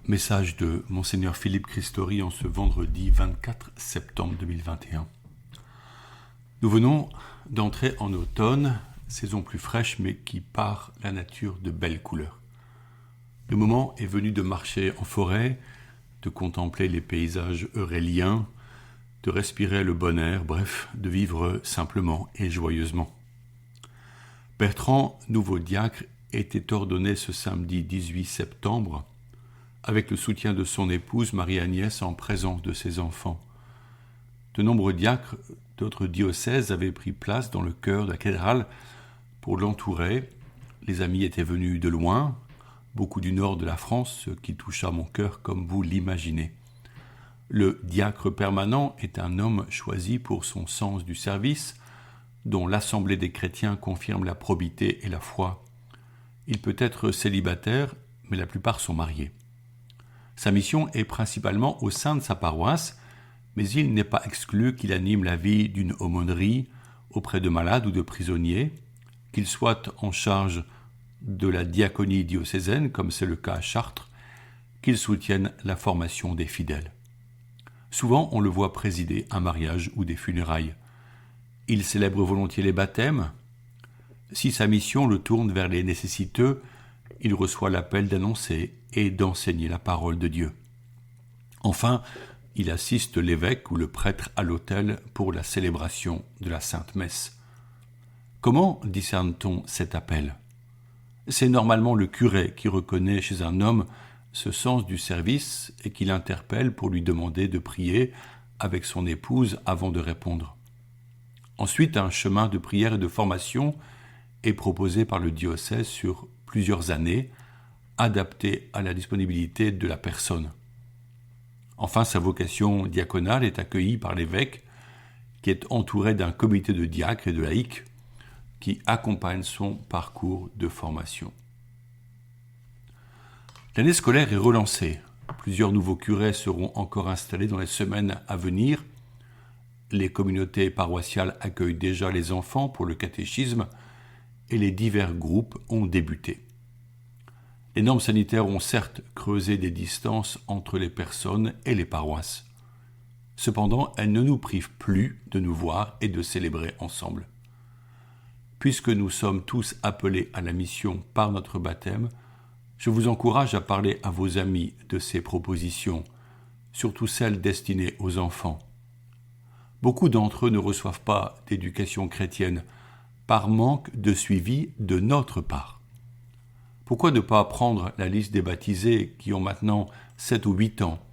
Message de Monseigneur Philippe Christori en ce vendredi 24 septembre 2021. Nous venons d'entrer en automne, saison plus fraîche mais qui part la nature de belles couleurs. Le moment est venu de marcher en forêt, de contempler les paysages euréliens, de respirer le bon air, bref, de vivre simplement et joyeusement. Bertrand, nouveau diacre, était ordonné ce samedi 18 septembre avec le soutien de son épouse Marie-Agnès en présence de ses enfants. De nombreux diacres d'autres diocèses avaient pris place dans le chœur de la cathédrale pour l'entourer. Les amis étaient venus de loin, beaucoup du nord de la France, ce qui toucha mon cœur comme vous l'imaginez. Le diacre permanent est un homme choisi pour son sens du service, dont l'Assemblée des chrétiens confirme la probité et la foi. Il peut être célibataire, mais la plupart sont mariés. Sa mission est principalement au sein de sa paroisse, mais il n'est pas exclu qu'il anime la vie d'une aumônerie auprès de malades ou de prisonniers, qu'il soit en charge de la diaconie diocésaine, comme c'est le cas à Chartres, qu'il soutienne la formation des fidèles. Souvent, on le voit présider un mariage ou des funérailles. Il célèbre volontiers les baptêmes. Si sa mission le tourne vers les nécessiteux, il reçoit l'appel d'annoncer et d'enseigner la parole de Dieu. Enfin, il assiste l'évêque ou le prêtre à l'autel pour la célébration de la Sainte Messe. Comment discerne-t-on cet appel ? C'est normalement le curé qui reconnaît chez un homme ce sens du service et qui l'interpelle pour lui demander de prier avec son épouse avant de répondre. Ensuite, un chemin de prière et de formation est proposé par le diocèse sur plusieurs années, adapté à la disponibilité de la personne. Enfin, sa vocation diaconale est accueillie par l'évêque, qui est entouré d'un comité de diacres et de laïcs qui accompagne son parcours de formation. L'année scolaire est relancée. Plusieurs nouveaux curés seront encore installés dans les semaines à venir. Les communautés paroissiales accueillent déjà les enfants pour le catéchisme et les divers groupes ont débuté. Les normes sanitaires ont certes creusé des distances entre les personnes et les paroisses. Cependant, elles ne nous privent plus de nous voir et de célébrer ensemble. Puisque nous sommes tous appelés à la mission par notre baptême, je vous encourage à parler à vos amis de ces propositions, surtout celles destinées aux enfants. Beaucoup d'entre eux ne reçoivent pas d'éducation chrétienne par manque de suivi de notre part. Pourquoi ne pas prendre la liste des baptisés qui ont maintenant 7 ou 8 ans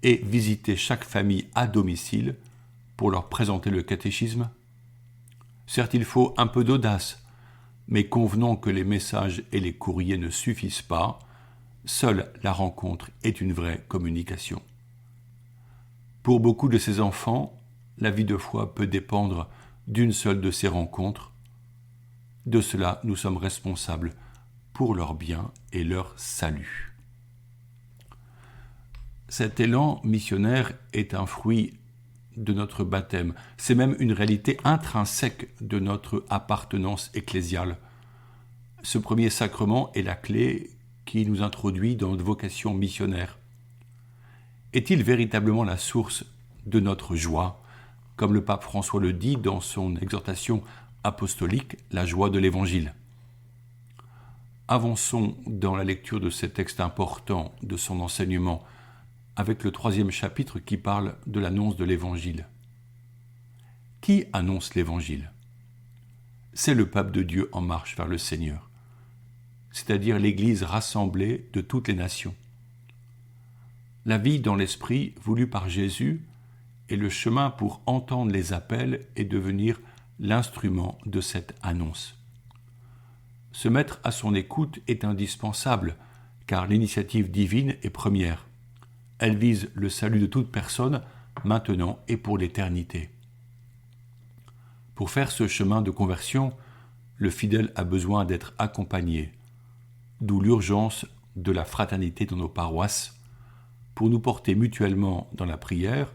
et visiter chaque famille à domicile pour leur présenter le catéchisme ? Certes, il faut un peu d'audace, mais convenons que les messages et les courriers ne suffisent pas. Seule la rencontre est une vraie communication. Pour beaucoup de ces enfants, la vie de foi peut dépendre d'une seule de ces rencontres. De cela, nous sommes responsables pour leur bien et leur salut. Cet élan missionnaire est un fruit de notre baptême. C'est même une réalité intrinsèque de notre appartenance ecclésiale. Ce premier sacrement est la clé qui nous introduit dans notre vocation missionnaire. Est-il véritablement la source de notre joie, comme le pape François le dit dans son exhortation apostolique, la joie de l'Évangile ? Avançons dans la lecture de ces textes importants de son enseignement, avec le 3e chapitre qui parle de l'annonce de l'Évangile. Qui annonce l'Évangile ? C'est le peuple de Dieu en marche vers le Seigneur, c'est-à-dire l'Église rassemblée de toutes les nations. La vie dans l'esprit voulue par Jésus est le chemin pour entendre les appels et devenir l'instrument de cette annonce. Se mettre à son écoute est indispensable, car l'initiative divine est première. Elle vise le salut de toute personne, maintenant et pour l'éternité. Pour faire ce chemin de conversion, le fidèle a besoin d'être accompagné, d'où l'urgence de la fraternité dans nos paroisses, pour nous porter mutuellement dans la prière,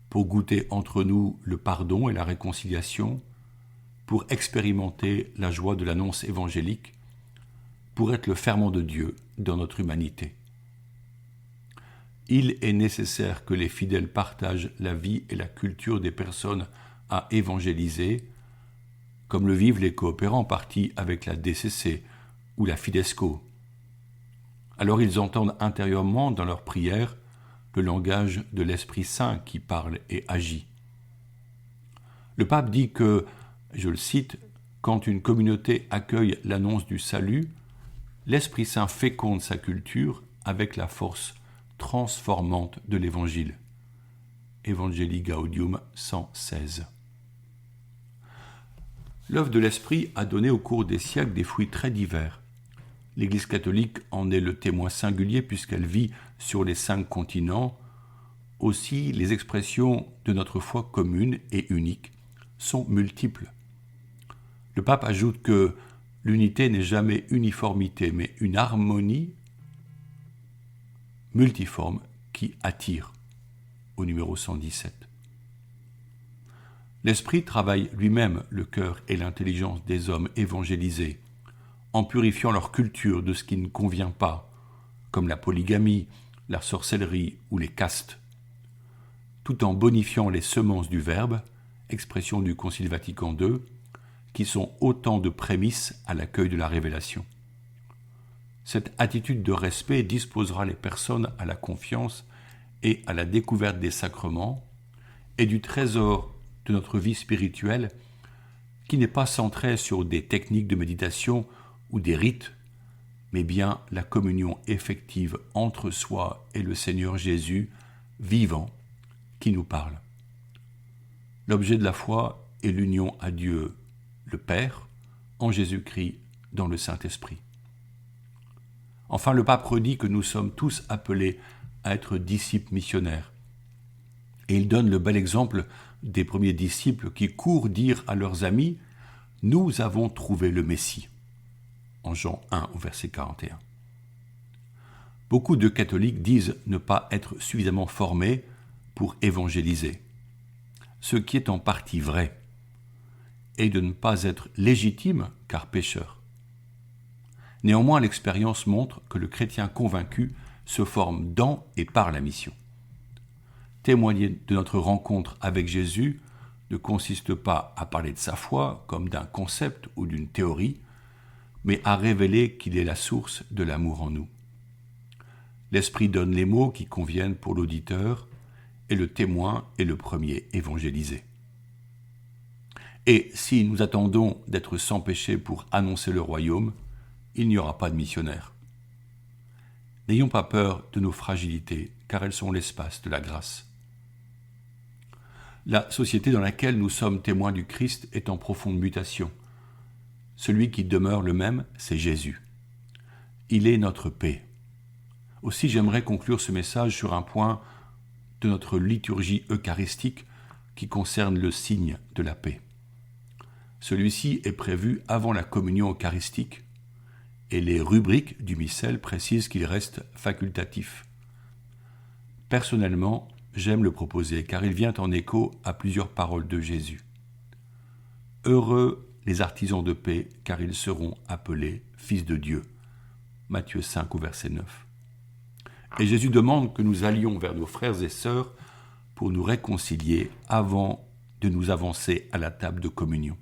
pour goûter entre nous le pardon et la réconciliation, pour expérimenter la joie de l'annonce évangélique, pour être le ferment de Dieu dans notre humanité. il est nécessaire que les fidèles partagent la vie et la culture des personnes à évangéliser, comme le vivent les coopérants partis avec la DCC ou la Fidesco. Alors ils entendent intérieurement dans leur prière le langage de l'Esprit Saint qui parle et agit. Le pape dit que, je le cite, « Quand une communauté accueille l'annonce du salut, l'Esprit Saint féconde sa culture avec la force transformante de l'Évangile. » Evangelii Gaudium 116. L'œuvre de l'Esprit a donné au cours des siècles des fruits très divers. L'Église catholique en est le témoin singulier puisqu'elle vit sur les 5 continents. Aussi, les expressions de notre foi commune et unique sont multiples. Le pape ajoute que l'unité n'est jamais uniformité, mais une harmonie multiforme qui attire, au numéro 117. L'Esprit travaille lui-même le cœur et l'intelligence des hommes évangélisés, en purifiant leur culture de ce qui ne convient pas, comme la polygamie, la sorcellerie ou les castes, tout en bonifiant les semences du Verbe, expression du Concile Vatican II, qui sont autant de prémices à l'accueil de la révélation. Cette attitude de respect disposera les personnes à la confiance et à la découverte des sacrements et du trésor de notre vie spirituelle qui n'est pas centré sur des techniques de méditation ou des rites, mais bien la communion effective entre soi et le Seigneur Jésus vivant qui nous parle. L'objet de la foi est l'union à Dieu, le Père, en Jésus-Christ, dans le Saint-Esprit. Enfin, le pape redit que nous sommes tous appelés à être disciples missionnaires. Et il donne le bel exemple des premiers disciples qui courent dire à leurs amis « Nous avons trouvé le Messie » en Jean 1 au verset 41. Beaucoup de catholiques disent ne pas être suffisamment formés pour évangéliser, ce qui est en partie vrai, et de ne pas être légitimes car pécheurs. Néanmoins, l'expérience montre que le chrétien convaincu se forme dans et par la mission. Témoigner de notre rencontre avec Jésus ne consiste pas à parler de sa foi comme d'un concept ou d'une théorie, mais à révéler qu'il est la source de l'amour en nous. L'Esprit donne les mots qui conviennent pour l'auditeur et le témoin est le premier évangélisé. Et si nous attendons d'être sans péché pour annoncer le royaume, il n'y aura pas de missionnaires. N'ayons pas peur de nos fragilités, car elles sont l'espace de la grâce. La société dans laquelle nous sommes témoins du Christ est en profonde mutation. Celui qui demeure le même, c'est Jésus. Il est notre paix. Aussi, j'aimerais conclure ce message sur un point de notre liturgie eucharistique qui concerne le signe de la paix. Celui-ci est prévu avant la communion eucharistique et les rubriques du missel précisent qu'il reste facultatif. Personnellement, j'aime le proposer car il vient en écho à plusieurs paroles de Jésus. Heureux les artisans de paix car ils seront appelés fils de Dieu. Matthieu 5 au verset 9. Et Jésus demande que nous allions vers nos frères et sœurs pour nous réconcilier avant de nous avancer à la table de communion.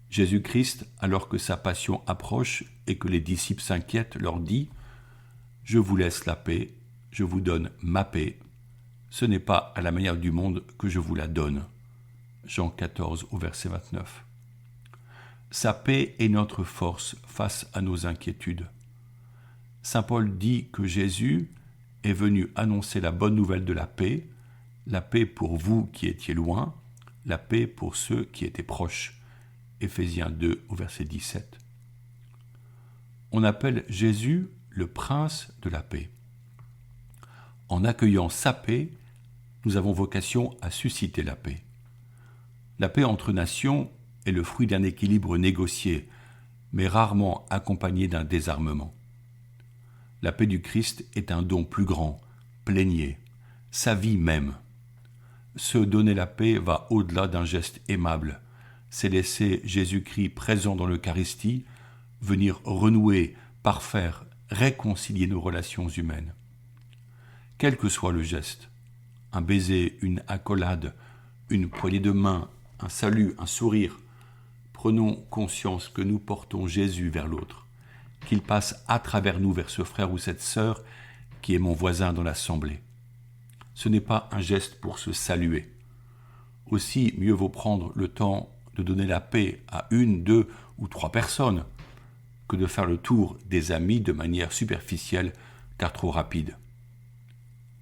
Jésus-Christ, alors que sa passion approche et que les disciples s'inquiètent, leur dit « Je vous laisse la paix, je vous donne ma paix. Ce n'est pas à la manière du monde que je vous la donne. » Jean 14 au verset 29. Sa paix est notre force face à nos inquiétudes. Saint Paul dit que Jésus est venu annoncer la bonne nouvelle de la paix pour vous qui étiez loin, la paix pour ceux qui étaient proches. Éphésiens 2 au verset 17. On appelle Jésus le prince de la paix. En accueillant sa paix, nous avons vocation à susciter la paix. La paix entre nations est le fruit d'un équilibre négocié, mais rarement accompagné d'un désarmement. La paix du Christ est un don plus grand, plénier, sa vie même. Se donner la paix va au-delà d'un geste aimable. C'est laisser Jésus-Christ présent dans l'Eucharistie, venir renouer, parfaire, réconcilier nos relations humaines. quel que soit le geste, un baiser, une accolade, une poignée de main, un salut, un sourire, prenons conscience que nous portons Jésus vers l'autre, qu'il passe à travers nous vers ce frère ou cette sœur qui est mon voisin dans l'assemblée. Ce n'est pas un geste pour se saluer. Aussi, mieux vaut prendre le temps de donner la paix à 1, 2 ou 3 personnes que de faire le tour des amis de manière superficielle car trop rapide.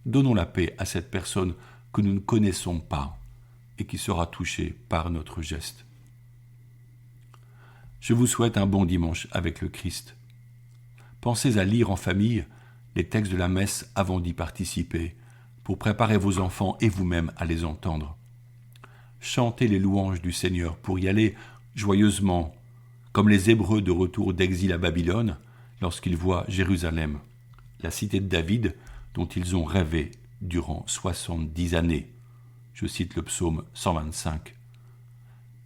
Donnons la paix à cette personne que nous ne connaissons pas et qui sera touchée par notre geste. Je vous souhaite un bon dimanche avec le Christ. Pensez à lire en famille les textes de la messe avant d'y participer, pour préparer vos enfants et vous-même à les entendre. Chantez les louanges du Seigneur pour y aller joyeusement, comme les Hébreux de retour d'exil à Babylone, lorsqu'ils voient Jérusalem, la cité de David dont ils ont rêvé durant 70 années. Je cite le psaume 125.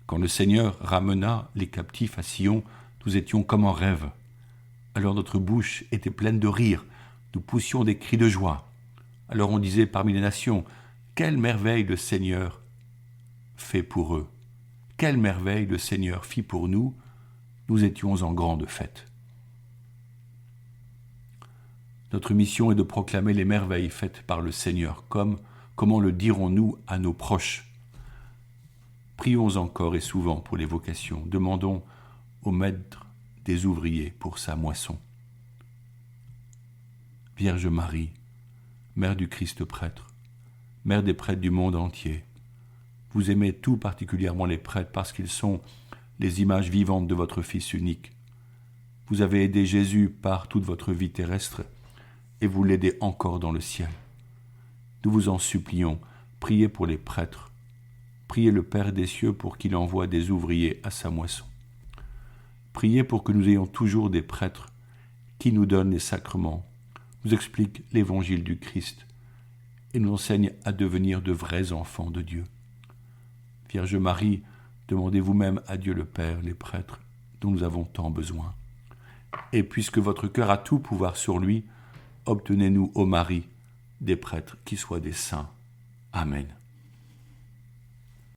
Quand le Seigneur ramena les captifs à Sion, nous étions comme en rêve. Alors notre bouche était pleine de rire, nous poussions des cris de joie. Alors on disait parmi les nations, « Quelle merveille le Seigneur fait pour eux! Quelle merveille le Seigneur fit pour nous! Nous étions en grande fête. » Notre mission est de proclamer les merveilles faites par le Seigneur, comment le dirons-nous à nos proches? Prions encore et souvent pour les vocations, demandons au Maître des ouvriers pour sa moisson. Vierge Marie, Mère du Christ prêtre, Mère des prêtres du monde entier, vous aimez tout particulièrement les prêtres parce qu'ils sont les images vivantes de votre Fils unique. Vous avez aidé Jésus par toute votre vie terrestre et vous l'aidez encore dans le ciel. Nous vous en supplions, priez pour les prêtres, priez le Père des cieux pour qu'il envoie des ouvriers à sa moisson. Priez pour que nous ayons toujours des prêtres qui nous donnent les sacrements, nous expliquent l'évangile du Christ et nous enseignent à devenir de vrais enfants de Dieu. Vierge Marie, demandez vous-même à Dieu le Père les prêtres dont nous avons tant besoin. Et puisque votre cœur a tout pouvoir sur lui, obtenez-nous, ô Marie, des prêtres qui soient des saints. Amen.